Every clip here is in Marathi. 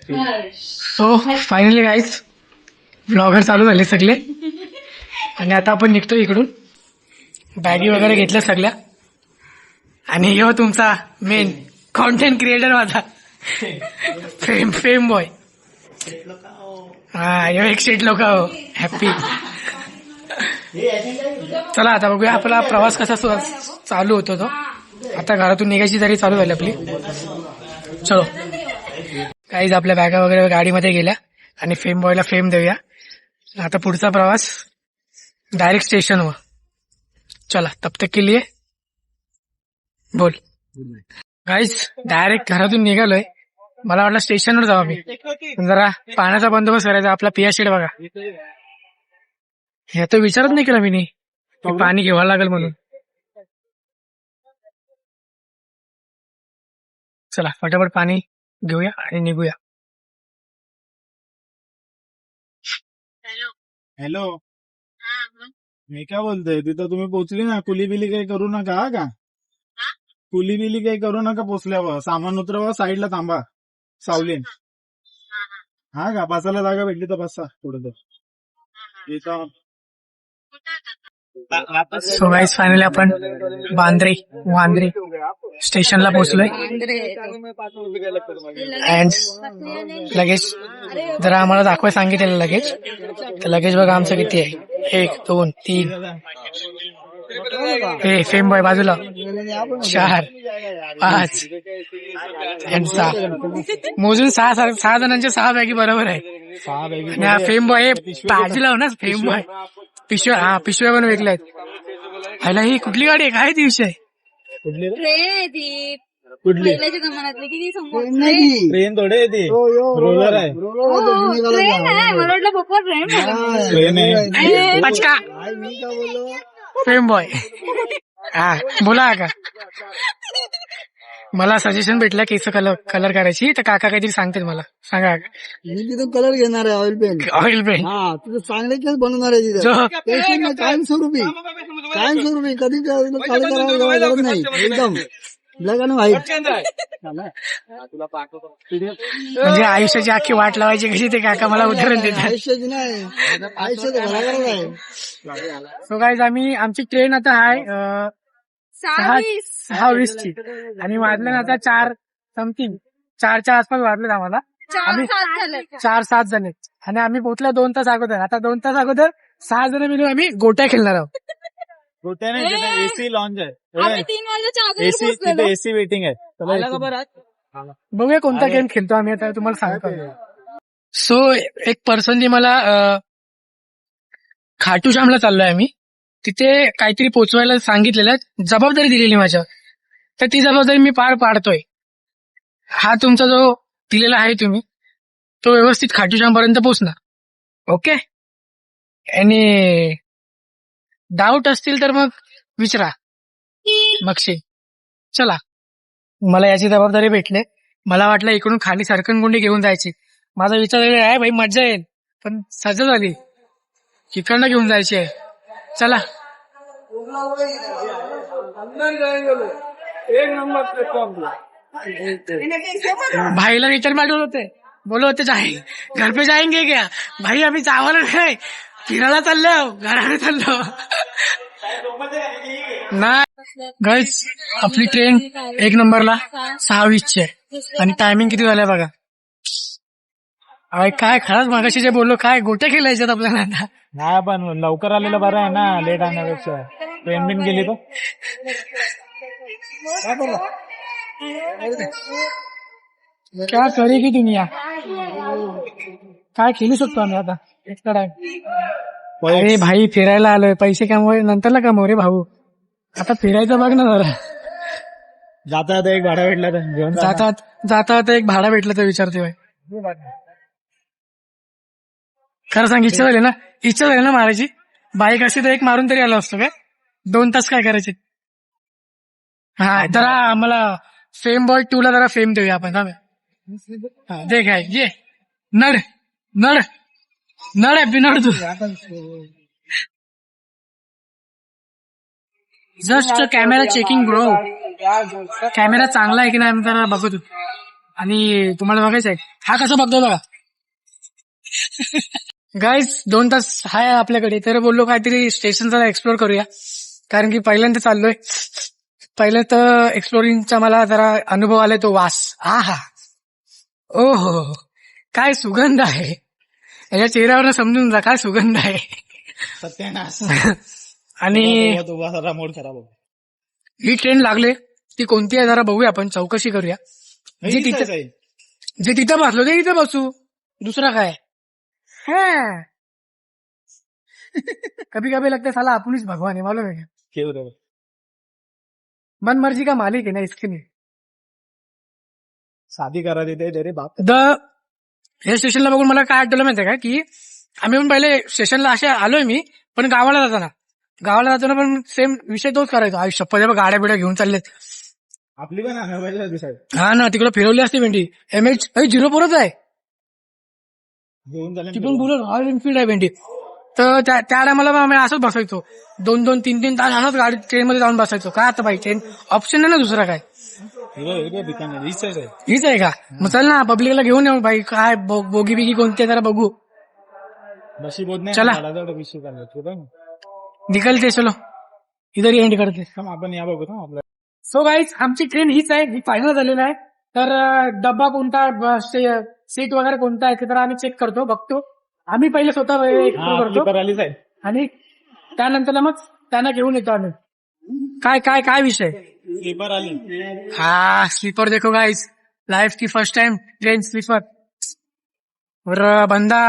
सो फायनली गाईज ब्लॉगर चालू झाले सगळे आणि आता आपण निघतो इकडून. बॅगी वगैरे घेतल्या सगळ्या आणि यो तुमचा मेन कॉन्टेंट क्रिएटर माझा फेम बॉय. हा यो एक शेट लोक हो हॅपी. चला आता बघूया आपला प्रवास कसा चालू होतो तो. आता घरातून निघायची तरी चालू झाली आपली. चलो काहीच आपल्या बॅगा वगैरे गाडीमध्ये गेल्या आणि फेम बॉयला फेम देऊया. आता पुढचा प्रवास डायरेक्ट स्टेशनवर. चला तब तक के लिए बोल. गाईज डायरेक्ट घरातून निघालोय. मला वाटलं स्टेशनवर जाऊ मी. जरा पाण्याचा बंदोबस्त करायचा. आपला पिया शेड बघा. हे तर विचारच नाही केला मी पाणी घ्यावं लागेल म्हणून. चला फटाफट पाणी घेऊया आणि निघूया. हॅलो मी काय बोलतोय तिथं तुम्ही पोचली ना. कुली बिली काही करू नका. हा का कुली बिली काही करू नका. पोचल्यावर सामान उतरवा. साईडला थांबा सावलीन. हा का बसायला जागा भेटली तर बसा थोडं. सो गाईज फायनली आपण वांद्रे स्टेशनला पोहोचलोय. अँड लगेज जरा आम्हाला दाखवाय सांगितलेलं लगेज. तर लगेज बघा आमचं किती आहे. 1 2 3 हे फेम बॉय बाजूला 4 5 अँड 6 मोजून 6 जणांच्या 6 बॅगी बरोबर आहे. आणि हा फेम बॉय बाजूला हो ना. फेम बॉय पिशव्या पण वेगळ्या आहेत. ह्याला ही कुठली गाडी आहे काय ती विषय. ट्रेन थोडे आहे ती. रोलर आहे. ट्रेन आहे. पचका फेम बॉय. हा बोला का. मला सजेशन भेटलं केस कलर करायची तर काका काहीतरी सांगते मला. सांगा मी तिथं कलर घेणार आहे. Oil paint. हा तुझं चांगले केस बनवणार आहे तिथं. कायमस्वरूपी कधी काळी करायला गरज नाही. एकदम ब्लॅक आणि व्हाईट. म्हणजे आयुष्याची अख्खी वाट लावायची कशी ते काका मला उदाहरण देतात. आयुष्याची नाही आयुष्याचं घराघरात आहे. सो गाईज आमची ट्रेन आता आहे 6:20 ची आणि वाजले ना आता 4 समथिंग 4च्या आसपास वाजलेत आम्हाला. आम्ही 4-7 जण आहेत आणि आम्ही पोहोचलो 2 तास अगोदर. आता 2 तास अगोदर 6 जण मिळून आम्ही गोट्या खेळणार आहोत. गोट्या नाही एसी लॉन्च आहे. एसी तिथे एसी वेटिंग आहे. बघूया कोणता गेम खेळतो आम्ही आता तुम्हाला सांगतो. सो एक पर्सनली मला खाटू श्यामला चाललोय आम्ही. तिथे काहीतरी पोचवायला सांगितलेलं जबाबदारी दिलेली माझ्या. तर ती जबाबदारी मी पार पाडतोय. हा तुमचा जो दिलेला आहे तुम्ही तो व्यवस्थित खाटू श्याम पर्यंत पोहोचणार. ओके. आणि डाऊट असतील तर मग विचारा मगशी. चला मला याची जबाबदारी भेटले. मला वाटलं इकडून खाली सरकनगुंडी घेऊन जायची. माझा विचार आहे भाई मजा येईल पण सजा झाली इकडनं घेऊन जायची आहे. चला भाईला विचार मांडवले होते. बोलो होते घर पे जाएंगे क्या भाई. आम्ही जावाला नाही फिरायला चाललो घराने चाललो नाही. गाईज आपली ट्रेन 1 नंबरला 6:20 ची आहे आणि टायमिंग किती झालंय बघा. काय खरंच मागाशी जे बोललो काय गोट्या खेळायच्यात आपल्याला. आता नाही पण लवकर आलेलं बरं आहे ना. लेट आणण्यापेक्षा ट्रेन बिन गेली तर क्या करे की दुनिया. काय खेळू शकतो आम्ही आता एक्स्ट्रा टाइम. अरे भाई फिरायला आलोय. पैसे कमवाय नंतरला कमव रे भाऊ. आता फिरायचं बघ ना जरा. जाता एक भाडा भेटला तर घेऊन जाता एक भाडा भेटला तर विचारते भाई. खरं सांग इच्छा झाली ना मारायची. बाईक असती तर एक मारून तरी आलो असतो काय. 2 तास काय करायचे. हा जरा आम्हाला फेम बॉय 2 ला जरा फेम देऊया आपण. दे काय ये नड नड नड बिनड तू. Just camera checking bro. Camera चांगला आहे की नाही आम्ही जरा बघू. आणि तुम्हाला बघायचं आहे हा कसा बघतो बघा. गाईज 2 तास आहे आपल्याकडे, तर बोललो काहीतरी स्टेशनचा एक्सप्लोर करूया, कारण की पहिल्यांदा चाललोय. पहिलं तर एक्सप्लोरिंगचा मला जरा अनुभव आलाय तो वास. हा ओ हो, काय सुगंध आहे याच्या चेहऱ्यावर समजून जा काय सुगंध आहे. सत्यानाश. आणि मोड खराब. ही ट्रेन लागले ती कोणती आहे जरा बघूया, आपण चौकशी करूया. जे तिथं बसलो ते इथं बसू, दुसरा काय. हाँ. कभी कभी लगता है साला आपण भगवान है, मालूम है क्या. मन मर्जी का मालिक है ना, इसके लिए शादी करा देते रे बाप. हे स्टेशनला बघून मला काय आठवलं माहितीये का, की आम्ही पण पहिले स्टेशनला असे आलोय मी, पण गावाला जाताना पण सेम विषय तोच करायचो. आयुष्य पहिले गाड्या बिड्या घेऊन चाललेत. आपली पण आणायला पाहिजे साईड. हा ना, तिकडे फिरवली असते भेंडी. MH 04 आहे घेऊन झाले ती पण, बुलेट रॉयल एनफिल्ड आहे भेंडी. तर त्या टायमाला आम्ही असंच बसायचो 2-2, 3-3 तास असंच गाडी ट्रेन मध्ये जाऊन बसायचो. काय आता बाई, ट्रेन ऑप्शन आहे ना दुसरा काय. हीच आहे का, मग चल ना पब्लिकला घेऊन येऊ बाई. काय बोगी बिगी कोणती आहे जरा बघू. चला निकलते, चलो इधर ही एंड करते. आपण या बघू ना आपल्या. सो गाईज आमची ट्रेन हीच आहे, ही फायनल झालेला आहे. तर डब्बा कोणता, सीट वगैरे कोणता आहे ते तर आम्ही चेक करतो, बघतो. आम्ही पहिले स्वतः एक्सप्लोर करतो आणि त्यानंतर मग त्यांना घेऊन येतो आम्ही. काय काय काय विषय. स्लीपर आली. हाँ स्लीपर देखो गाइस, लाइफ की फर्स्ट टाइम ट्रेन स्लीपर. और बंदा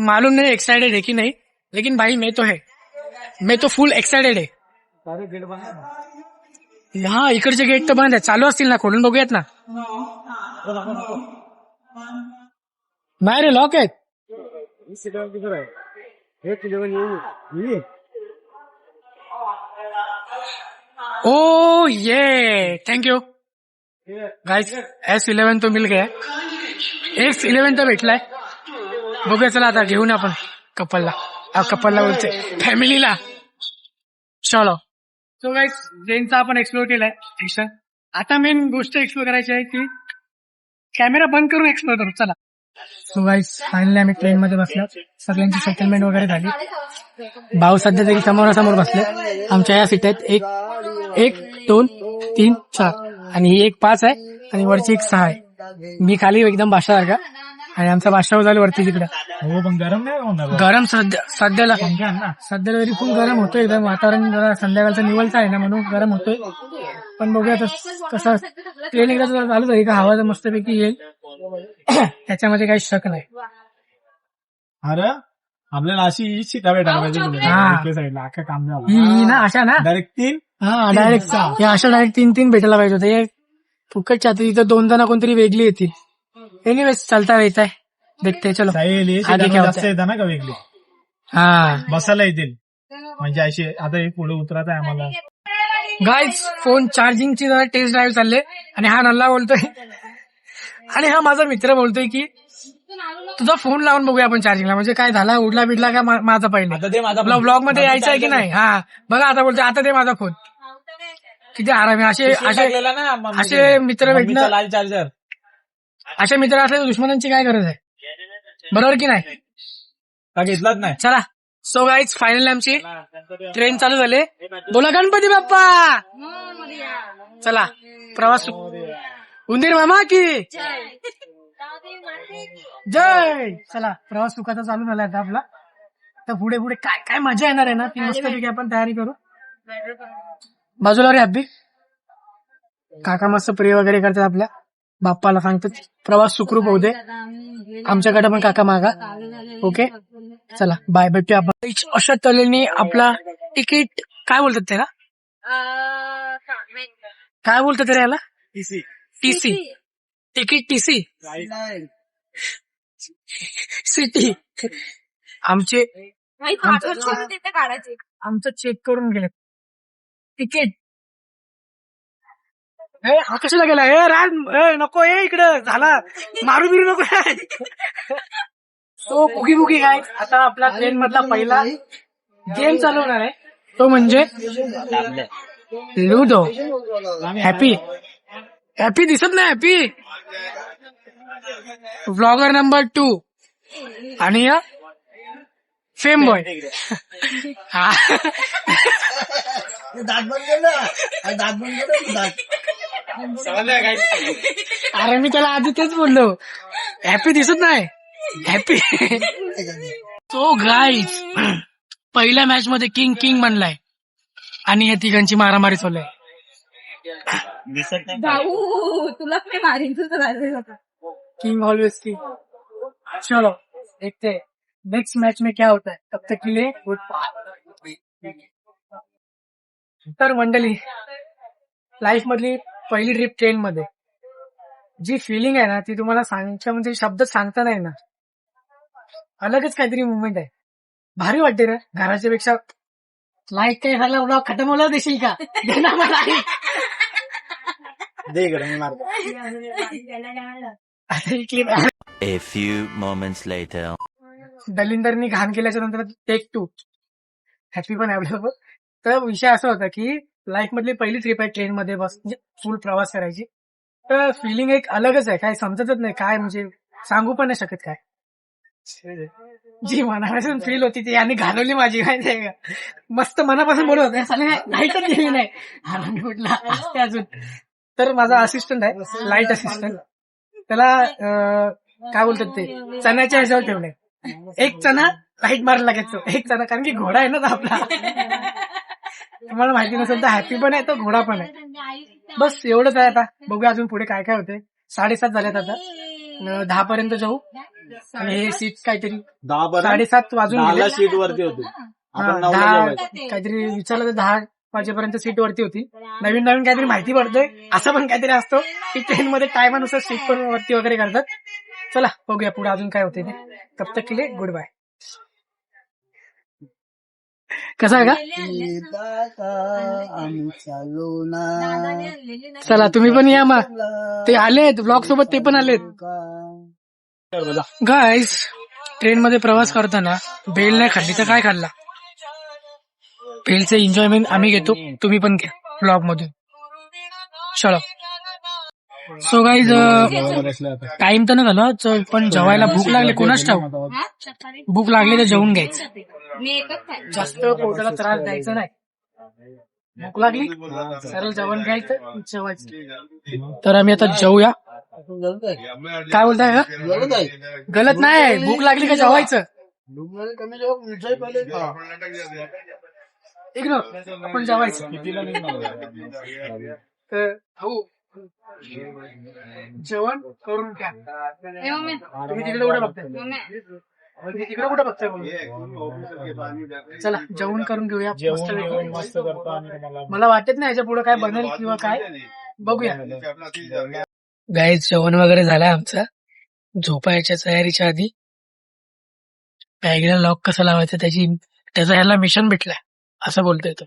मालूम नहीं एक्साइटेड है कि नहीं, लेकिन भाई मैं तो फुल एक्साइटेड है. हाँ इकडचे गेट तर बंद आहे, चालू असतील ना, खोलून बघूयात ना. नाही रे, लॉक आहेत. ओ ये थैंक यू गाइस. S11 तो मिल गया, S11 तर भेटलाय. बघूया चला आता घेऊन आपण कपलला बोलते फॅमिलीला. चलो. सो गाइस ट्रेनचा आपण एक्सप्लोर केलाय स्टेशन. आता मेन गोष्ट एक्सप्लोर करायची आहे की कॅमेरा बंद करून एक्सप्लोर करू. चला. सो गाइस फायनली आम्ही ट्रेन मध्ये बसलो, सगळ्यांची सेटलमेंट वगैरे झाली. भाऊ सध्या तरी समोरासमोर बसले. आमच्या या सीट आहेत 1, 2, 3, 4 आणि ही 1, 5 आहे आणि वरची 1, 6 आहे. मी खाली एकदम बादशाह आणि आमचा बादशाह झाला वरती तिकडे. हो पण गरम नाही होणार. गरम सध्याला तरी खूप गरम होतोय. एकदम वातावरण जरा संध्याकाळचं निवळचं आहे ना, म्हणून गरम होतोय. पण बघूया कसं ट्रेन एकदा चालू झाली का हवा मस्तपैकी येईल, त्याच्यामध्ये काही शक नाही. अरे आपल्याला अशी सीटा भेटायला पाहिजे साईडला. अख्खा काम झालं ही ना अशा ना डायरेक्ट 3. हा डायरेक्ट अशा डायरेक्ट 3-3 भेटायला पाहिजे होते. फुकटच्या तिथं 2 जण कोणतरी वेगळी येतील. एनिवेज चलता येत आहे, देखते चलो. जास्त येतात ना का वेगळी. हा बसायला येतील म्हणजे अशी. आता एक पुढे उतरत आहे आम्हाला. गाईज फोन चार्जिंगची जरा टेस्ट ड्राईव्ह चालले आणि हा नल्ला बोलतोय आणि हा माझा मित्र बोलतोय की तुझा फोन लावून बघूया आपण चार्जिंगला, म्हणजे काय झाला उडला बिडला का माझा पहिले ब्लॉग मध्ये यायचं आहे की नाही. हा बघा आता बोलतोय आता ते माझा फोन. किती आराम आहे. असे मित्र भेटणं, लाल चार्जर. अशा मित्र असले दुश्मनांची काय गरज आहे, बरोबर की नाही. घेतलाच नाही. चला. सो गाईज फायनली आमची ट्रेन चालू झाले. बोला गणपती बाप्पा. चला प्रवास उंदीर मामा की जय. चला प्रवास सुखाचा चालू झाला आता आपला. तर पुढे पुढे काय काय मजा येणार आहे ना, ती मस्तपैकी आपण तयारी करू. बाजूला रे हब्बी काका मस्त प्रे वगैरे करतात आपल्या बाप्पाला, सांगतात प्रवास सुखरूप होऊ दे. आमच्याकडे पण काका मागा. ओके चला बाय, भेटूया आपण. अशा तऱ्हेने आपला तिकीट काय बोलतात त्याला, काय बोलतात रे याला, TC तिकीट TC सिटी. आमचं चेक करून गेले तिकीट. हा कशाला गेला. राज नको इकडं झाला, मारू बिरू नको. तो बुगी बुगी काय. आता आपला ट्रेन मधला पहिला गेम चालू होणार आहे, तो म्हणजे लुडो. हॅपी दिसत नाही. व्लॉगर नंबर 2 आणि फेम बॉय. अरे मी त्याला आधी तेच बोललो, हॅपी दिसत नाही हॅपी. सो गाईज, पहिल्या मॅच मध्ये किंग बनलाय आणि या तिघांची मारामारी चालू आहे. भाऊ तुला मी मारीन तुझं. King always king. चलो देखते हैं नेक्स्ट मैच में क्या होता है. तब तक के लिए गुड बाय. तर मंडळी, लाईफ मधली पहिली ट्रिप ट्रेन मध्ये जी फिलिंग आहे ना, ती तुम्हाला सांगायच्या म्हणजे शब्द सांगता नाही ना. अलगच काहीतरी मुवमेंट आहे. भारी वाटते रे घराच्या पेक्षा. लाईक काय झाला, ब्लॉग खतम होला देशील का? दे इकडे, मी मारतो. A few moments later. दलिंदरनी घाण केल्याच्या नंतर टेक 2 हॅपी पण अवेलेबल. तर विषय असा होता की लाईफ मधली पहिली ट्रिप आहे ट्रेन मध्ये बस, म्हणजे फुल प्रवास करायची. तर फिलिंग एक अलगच आहे, काय समजतच नाही काय, म्हणजे सांगू पण नाही शकत काय. जी मनापासून फील होती ती यांनी घालवली माझी, माहिती आहे का. मस्त मनापासून बोलत होते, लाईट पण दिली नाही. मी म्हटलं असते अजून. तर माझा असिस्टंट आहे, लाईट असिस्टंट, त्याला काय बोलतात ते, चण्याच्या ह्याच्यावर ठेवलंय. एक चणा लाईट मारायला लागायचो, एक चणा, कारण की घोडा आहे ना तो आपला. तुम्हाला माहिती नसेल तर हॅपी पण आहे तो घोडा पण आहे. बस एवढंच आहे. आता बघूया अजून पुढे काय काय होते. 7:30 झाल्यात आता, 10 पर्यंत जाऊ. आणि हे सीट काहीतरी 7:30 वाजून गेले. सीट वरती होती. आपण 9 ला 10 जेवायचं. काहीतरी विचारलं तर 10 वाजेपर्यंत सीट वरती होती. नवीन काहीतरी माहिती पडतंय. असं पण काहीतरी असतो की ट्रेन मध्ये टायमानुसार सीट पण वरती वगैरे करतात. चला बघूया पुढे अजून काय होते ते. तब तक के लिए गुड बाय. कसं आहे का? आम्ही चालू ना. चला तुम्ही पण या मग. ते आलेत ब्लॉग सोबत, ते पण आलेत. गाईज, ट्रेन मध्ये प्रवास करताना बेल नाही खाल्ली तर काय खाल्ला. बेलचे एन्जॉयमेंट आम्ही घेतो, तुम्ही पण घ्या ब्लॉग मधून. चलो. सो गाईज, टाइम तर न झाला पण जेवायला भूक लागली. कोणाच ठाऊ भूक लागली तर जेवून घ्यायचं, जास्त पोटाला त्रास द्यायचा नाही. भूक लागली सरळ जेवण घ्यायचं, जेवायचं. तर आम्ही आता जेवूया. काय बोलताय का? गलत नाही, भूक लागली का जेवायचं. आपण जेवायचं. तर हो, जेवण करून घ्या. तुम्ही तिकडे कुठे बघताय? तिकडे कुठे बघताय? चला जेवण करून घेऊया. मला वाटत नाही याच्या पुढे काय बनेल किंवा काय, बघूया. गाईज, जेवण वगैरे झालंय आमचं. झोपायच्या तयारीच्या आधी बॅगला लॉक कसं लावायचं त्याचा ह्याला मिशन भेटलाय असं बोलतोय तो.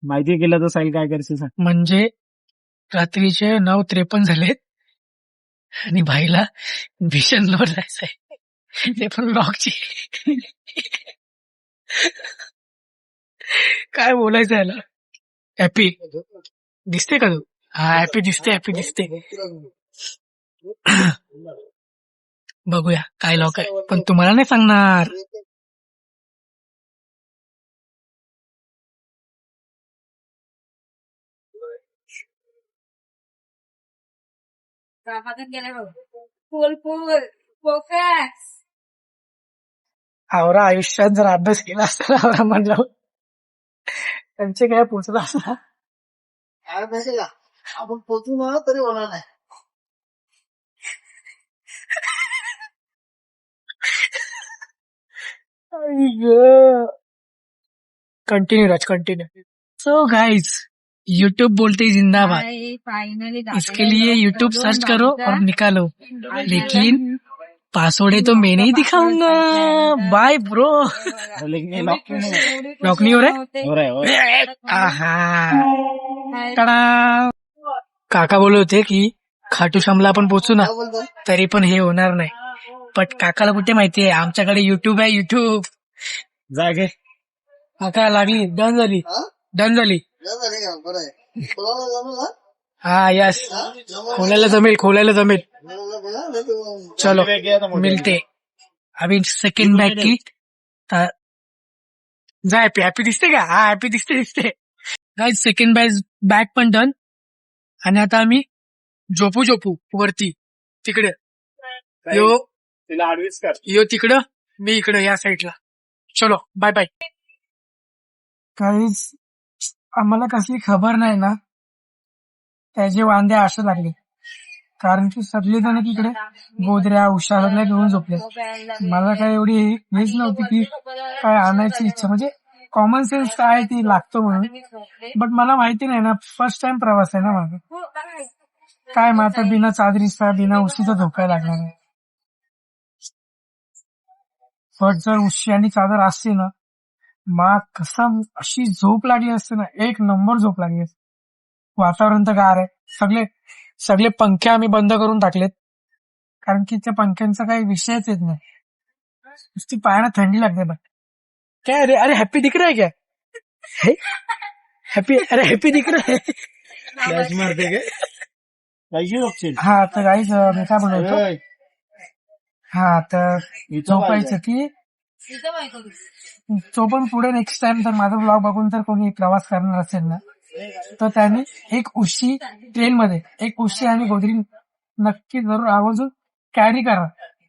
माहिती केलं तर साईल काय करशील सांग. म्हणजे रात्रीचे 9:53 झालेत आणि भाईला मिशनवर जायचंय, ते पण लॉकची. काय बोलायचं याला. हॅपी दिसते का तू? हा, हॅपी दिसते. बघूया काय लॉक आहे, पण तुम्हाला नाही सांगणार. आवरा आयुष्यात जर अभ्यास केला असता आवरा म्हणलं त्यांचे काय पोचला असता. आपण पोचू ना तरी होणार नाही. कंटिन्यू राज, कंटिन्यू. सो गाइस, यूट्यूब बोलते जिंदाबाद. फाइनली इसके लिए यूट्यूब सर्च करो और निकालो, लेकिन पासवर्ड तो मैं नहीं दिखाऊंगा. Bye bro. लॉक नहीं हो रहा. काका बोलत होते की खाटू श्यामला आपण पोचू ना तरी पण हे होणार नाही. पण काकाला कुठे माहितीये आमच्याकडे युट्यूब आहे. युट्यूब जागे काका लागली. डन झाली. बरं आहे. बोलायला जमलं ना? हा यस, खोलायला जमेल. चलो मिलते अभी सेकंड बॅग की जा हॅपी दिसते का? हा हॅपी दिसते गाईज. सेकंड बॅग पण डन. आणि आता आम्ही झोपू वरती तिकडे. यो तिकडं, मी इकडं या साईडला. चलो बाय बाय. काहीच आम्हाला कसली खबर नाही ना, त्याचे वांदे असं लागले. कारण की सगळे जण तिकडे गोदऱ्या उषा सगळ्या घेऊन झोपले. मला काय एवढी हेच नव्हती की काय आणायची इच्छा, म्हणजे कॉमन सेन्स काय ती लागतो म्हणून. बट मला माहिती नाही ना, फर्स्ट टाइम प्रवास आहे ना माझा. काय मग आता बिना चादरीचा बिना उशीचा झोपायला लागणार आहे. बट जर उशी आणि चादर असते ना, मग कसा अशी झोप लागली असते ना, एक नंबर झोप लागली असते. वातावरण तर गार आहे. सगळे पंखे आम्ही बंद करून टाकलेत, कारण की त्या पंख्यांचा काही विषयच येत नाही. नुसती पायाला थंडी लागते. बट क्या अरे हॅपी दिख रहा है क्या? हॅपी दिख रहा है. फ्लॅश मारते काय पाहिजे ऑप्शन. हा तर गाईज मी काय बोलतो, हा तर झोपायचं की तो पण पुढे नेक्स्ट टाइम तर माझा ब्लॉग बघून जर कोणी प्रवास करणार असेल ना, तर त्यांनी एक उशी ट्रेनमध्ये एक उशी आणि गोदरी नक्की जरूर आवर्जून कॅरी करा,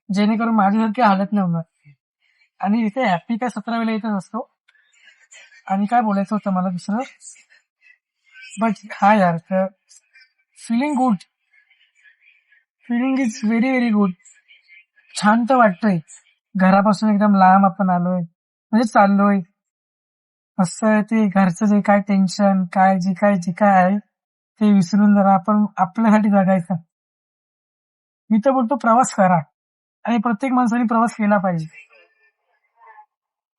जेणेकरून माझ्यासारखी हालत नाही होणार. आणि इथे हॅपी काय 17 वेळा इथेच असतो. आणि काय बोलायचं होतं मला दुसरं, बट हा यार feeling is very very good. छान तर वाटतंय. घरापासून एकदम लांब आपण आलोय, म्हणजे चाललोय. असं ते घरचं जे काय टेन्शन काय जे काय आहे ते विसरून जरा आपण आपल्यासाठी जगायचं. मी तर बोलतो प्रवास करा, आणि प्रत्येक माणसाने प्रवास केला पाहिजे.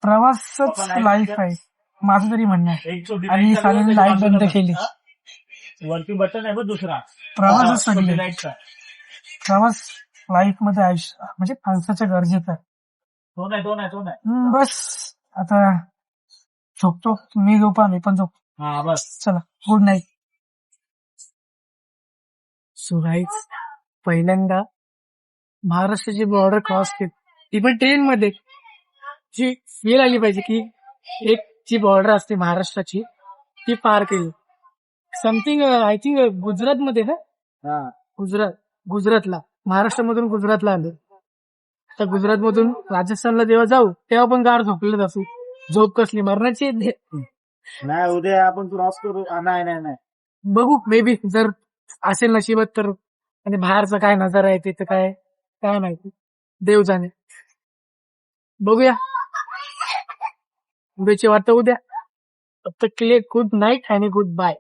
प्रवासच लाईफ आहे, माझं तरी म्हणणं आहे. आणि साऱ्यांनी लाईफ बंद केली. वरती बटन आहे बघ दुसरा, प्रवासच सगळे. प्रवास लाईफ मध्ये आयुष्य म्हणजे माणसाच्या गरजेचं आहे. तो नाही. बस आता झोपतो. मी मी पण झोपतो. हा बस. चला गुड नाईट. सो गाईज, पहिल्यांदा महाराष्ट्राची बॉर्डर क्रॉस केली, ती पण ट्रेन मध्ये. जी फील आली पाहिजे की एक जी बॉर्डर असते महाराष्ट्राची ती पार केली. समथिंग आय थिंक गुजरात मध्ये ना, गुजरातला, महाराष्ट्रामधून गुजरातला आलो. तर गुजरात मधून राजस्थानला जेव्हा जाऊ तेव्हा पण गार झोपलेलं असू. झोप कसली मरणाची. नाही उद्या आपण क्रॉस करू. नाही बघू, मे बी जर असेल नशिबात तर. आणि बाहेरचा काय नजारा आहे तिथं काय माहिती, देव जाणे. बघूया, उद्याची वाटतं उद्या. फक्त क्लिअर गुड नाईट आणि गुड बाय.